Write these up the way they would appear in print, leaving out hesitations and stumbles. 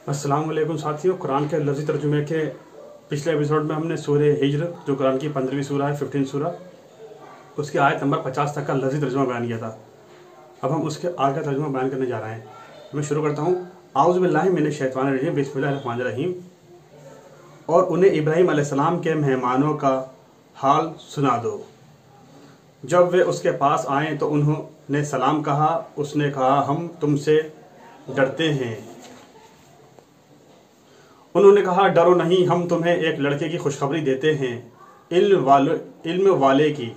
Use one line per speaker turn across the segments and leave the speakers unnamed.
अस्सलाम वालेकुम साथियों। कुरान के लफ्ज़ी तर्जुमे के पिछले एपिसोड में हमने सूरह हिज्र, जो कुरान की 15वीं सूरह है, 15 सूरह, उसकी आयत नंबर 50 तक का लफ्ज़ी तर्जुमा बयान किया था। अब हम उसके आगे का तर्जुमा बयान करने जा रहे हैं। मैं शुरू करता हूँ। आऊज़ु बिल्लाहि मिनश शैतानिर रजीम, बिस्मिल्लाहिर रहमानिर रहीम। और उन्हें इब्राहीम अलैहिस्सलाम के मेहमानों का हाल सुना दो। जब वे उसके पास आए तो उन्होंने सलाम कहा। उसने कहा, हम तुमसे डरते हैं। उन्होंने कहा, डरो नहीं, हम तुम्हें एक लड़के की खुशखबरी देते हैं, इल्म वाले की।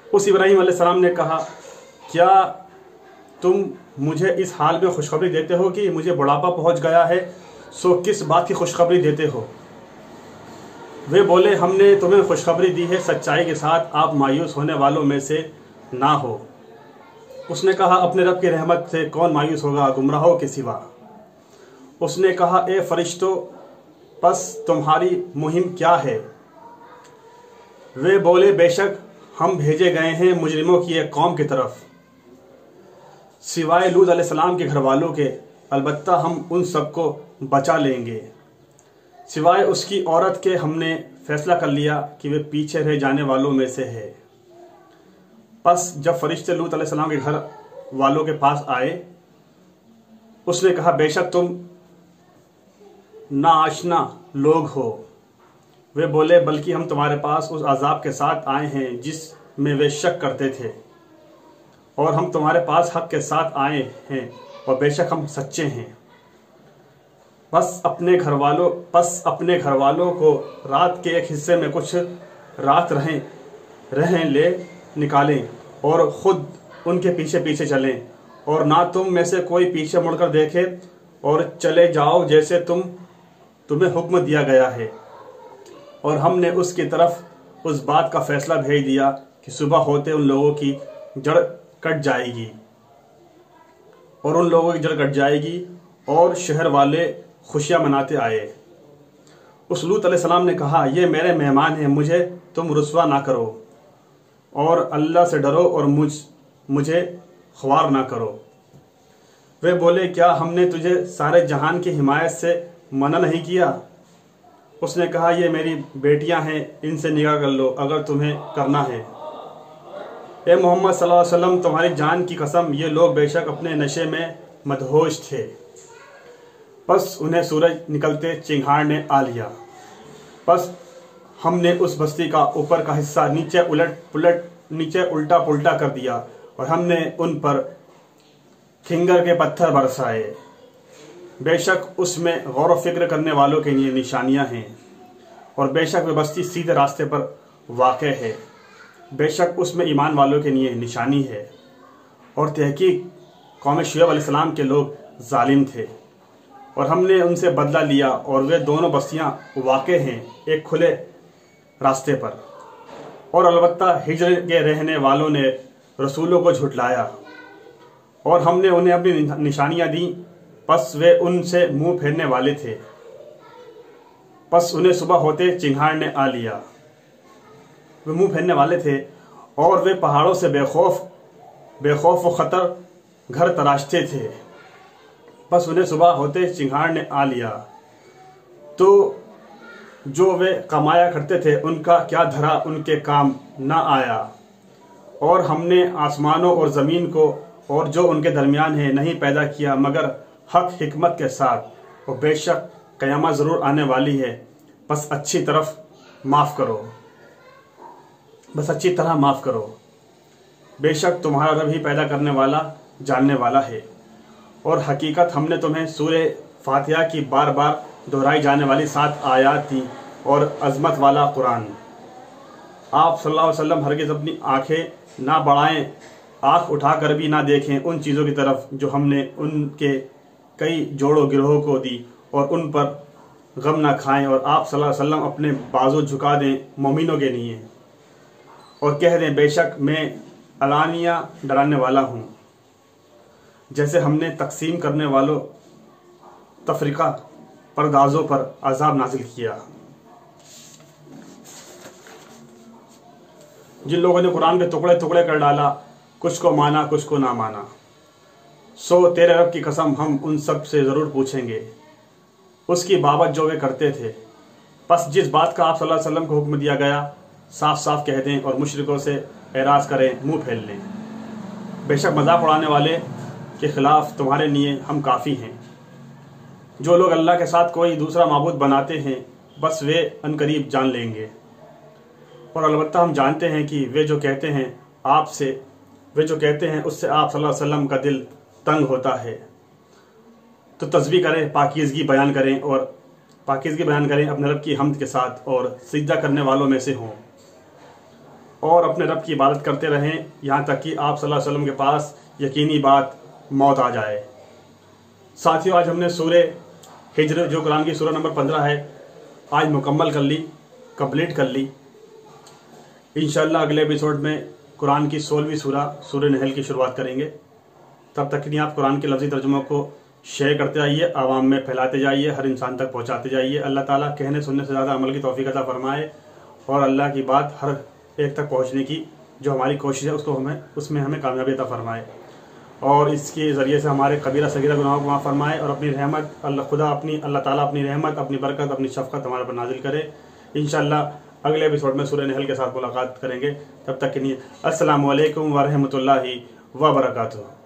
उस इब्राहीम अलैहिस्सलाम ने कहा, क्या तुम मुझे इस हाल में खुशखबरी देते हो कि मुझे बुढ़ापा पहुंच गया है? सो किस बात की खुशखबरी देते हो? वे बोले, हमने तुम्हें खुशखबरी दी है सच्चाई के साथ, आप मायूस होने वालों में से ना हो। उसने कहा, अपने रब की रहमत से कौन मायूस होगा गुमराहों के सिवा। उसने कहा, ए फरिश्तों, बस तुम्हारी मुहिम क्या है? वे बोले, बेशक हम भेजे गए हैं मुजरिमों की एक कौम की तरफ, सिवाय लूत अलैहिस्सलाम के घर वालों के, अलबत्ता हम उन सबको बचा लेंगे। सिवाय उसकी औरत के हमने फैसला कर लिया कि वे पीछे रह जाने वालों में से है। बस जब फरिश्ते लूत अलैहिस्सलाम के घर वालों के पास आए, उसने कहा, बेशक तुम नाआशना लोग हो। वे बोले, बल्कि हम तुम्हारे पास उस अजाब के साथ आए हैं जिसमें वे शक करते थे, और हम तुम्हारे पास हक के साथ आए हैं, और बेशक हम सच्चे हैं। बस अपने घर वालों को रात के एक हिस्से में कुछ रात रहें ले निकालें, और ख़ुद उनके पीछे पीछे चलें, और ना तुम में से कोई पीछे मुड़कर देखे, और चले जाओ जैसे तुम्हें हुक्म दिया गया है। और हमने उसकी तरफ उस बात का फैसला भेज दिया कि सुबह होते उन लोगों की जड़ कट जाएगी, और शहर वाले खुशियां मनाते आए। उस लूत अलैहिस्सलाम ने कहा, ये मेरे मेहमान हैं, मुझे तुम रुस्वा ना करो, और अल्लाह से डरो और मुझे ख्वार ना करो। वे बोले, क्या हमने तुझे सारे जहान की हिमायत से मना नहीं किया? उसने कहा, ये मेरी बेटियां हैं, इनसे निगाह कर लो अगर तुम्हें करना है। ए मोहम्मद सल्लल्लाहु अलैहि वसल्लम, तुम्हारी जान की कसम, ये लोग बेशक अपने नशे में मदहोश थे। बस उन्हें सूरज निकलते चिंगार ने आ लिया। बस हमने उस बस्ती का ऊपर का हिस्सा नीचे उल्टा पुल्टा कर दिया, और हमने उन पर खिंगर के पत्थर बरसाए। बेशक उसमें गौर व फिक्र करने वालों के लिए निशानियां हैं, और बेशक वे बस्ती सीधे रास्ते पर वाक़े है। बेशक उसमें ईमान वालों के लिए निशानी है, और तहकीक कौम शुएब अलैहिस्सलाम के लोग जालिम थे, और हमने उनसे बदला लिया, और वे दोनों बस्तियां वाक़े हैं एक खुले रास्ते पर। और अलबत्ता हिज्र के रहने वालों ने रसूलों को झुटलाया, और हमने उन्हें अपनी निशानियां दी, बस वे उनसे मुंह फेरने वाले थे। बस उन्हें सुबह होते चिंगार ने आ लिया। वे मुंह फेरने वाले थे, और वे पहाड़ों से बेखौफ व खतर घर तराशते थे। बस उन्हें सुबह होते चिंगार ने आ लिया, तो जो वे कमाया करते थे उनका क्या धरा उनके काम न आया। और हमने आसमानों और ज़मीन को और जो उनके दरमियान है नहीं पैदा किया मगर हक हिकमत के साथ, और बेशक क़यामत ज़रूर आने वाली है। बस अच्छी तरह माफ़ करो। बेशक तुम्हारा रब ही पैदा करने वाला, जानने वाला है। और हकीकत हमने तुम्हें सूरह फातिहा की बार बार दोहराई जाने वाली 7 आयत दी, और अज़मत वाला कुरान। आप सल्लल्लाहु अलैहि वसल्लम हरगिज़ अपनी आँखें ना बढ़ाएं, आँख उठाकर भी ना देखें उन चीज़ों की तरफ जो हमने उनके कई जोड़ों गिरोहों को दी, और उन पर गम ना खाएं। और आप सल्लल्लाहु अलैहि वसल्लम अपने बाजू झुका दें मोमिनों के लिए, और कह दें, बेशक मैं अलानिया डराने वाला हूँ, जैसे हमने तकसीम करने वालों तफरीका परदाजों पर अजाब नाजिल किया। जिन लोगों ने कुरान के टुकड़े टुकड़े कर डाला, कुछ को माना कुछ को ना माना। सो तेरे रब की कसम हम उन सब से ज़रूर पूछेंगे उसकी बाबत जो वे करते थे। बस जिस बात का आप सल्लल्लाहु अलैहि वसल्लम को हुक्म दिया गया साफ साफ कह दें और मुशरिकों से एराज करें, मुंह फैल लें। बेशक मजाक उड़ाने वाले के खिलाफ तुम्हारे लिए हम काफ़ी हैं। जो लोग अल्लाह के साथ कोई दूसरा माबूद बनाते हैं बस वे अनकरीब जान लेंगे। और अलबत्ता हम जानते हैं कि वे जो कहते हैं उससे आप सल्लल्लाहु अलैहि वसल्लम का दिल तंग होता है। तो तस्बीह करें, पाकीज़गी बयान करें अपने रब की हम्द के साथ और सिजदा करने वालों में से हों और अपने रब की इबादत करते रहें यहाँ तक कि आप सल्लल्लाहु अलैहि वसल्लम के पास यकीनी बात मौत आ जाए। साथियों, आज हमने सूरे हिज्र जो कुरान की सूरह नंबर 15 है आज मुकम्मल कंप्लीट कर ली। इंशाअल्लाह अगले एपिसोड में कुरान की 16वीं सूरह नहल की शुरुआत करेंगे। तब तक के लिए आप कुरान के लफ्ज़ी तर्जुमों को शेयर करते आइए, आवाम में फैलाते जाइए, हर इंसान तक पहुँचाते जाइए। अल्लाह ताला कहने सुनने से ज़्यादा अमल की तौफीक अता फरमाए और अल्लाह की बात हर एक तक पहुँचने की जो हमारी कोशिश है उसमें हमें कामयाबी अता फरमाए और इसके ज़रिए से हमारे कबीरा सगीरा गुनाहों को माफ़ फरमाए और अपनी रहमत अल्लाह ताला अपनी रहमत, अपनी बरकत, अपनी शफ़क़त हमारे पर नाजिल करे। इंशाअल्लाह अगले एपिसोड में सूरह नहल के साथ मुलाकात करेंगे। तब तक के लिए अस्सलामु अलैकुम व रहमतुल्लाहि व बरकातुहू।